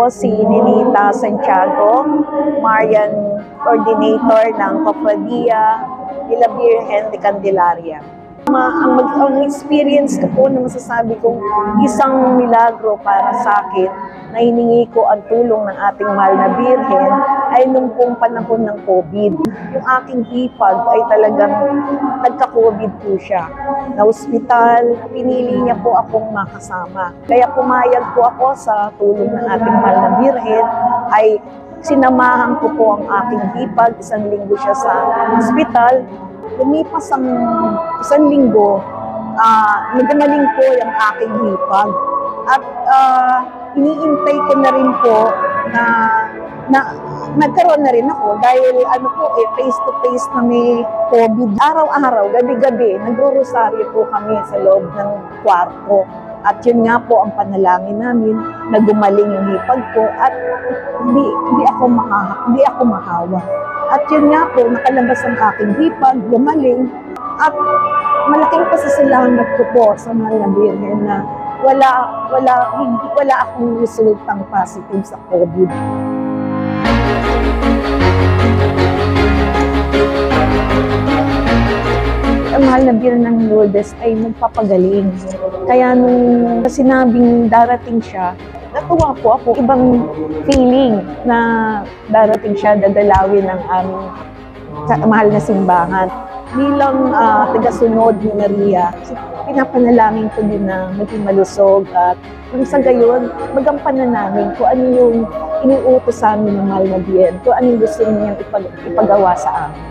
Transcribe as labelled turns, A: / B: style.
A: po si Ninita Santiago, Marian Coordinator ng Cofradia de la Virgen de Candelaria. Ang experience ko po na masasabi kong isang milagro para sa akin na hiningi ko ang tulong ng ating mahal na Birhen ay nung pong panahon ng COVID. Yung aking hipag ay talagang nagka-COVID po siya. Na ospital, pinili niya po akong makasama. Kaya pumayag po ako sa tulong ng ating mahal na Birhen ay sinamahan ko po ang aking hipag. 1 linggo siya sa ospital. Lumipas ang 1 linggo, nagamaling po yung aking hipag. At iniintay ko na rin po na nagkaroon na rin ako dahil face-to-face na may COVID. Araw-araw, gabi-gabi, nagro-rosaryo po kami sa loob ng kwarto. At yun nga po ang panalangin namin na gumaling yung hipag ko at hindi ako mahawa. At yun nga po, nakalabas ang aking hipag, gumaling, at malaking pasasalamat ko po sa mahal na Birhen na wala akong resultang positive sa COVID. Ang mahal na Birhen ng Lourdes ay magpapagaling. Kaya nung sinabing darating siya, natuwa po ako. Ibang feeling na darating siya, dadalawin ng aming mahal na simbahan. Bilang tagasunod ni Maria, pinapanalangin ko din na maging malusog at kung sa gayon, magampanan namin kung ano yung iniutos sa amin ng mahal na Birhen, kung ano yung gusto niyang ipagawa sa amin.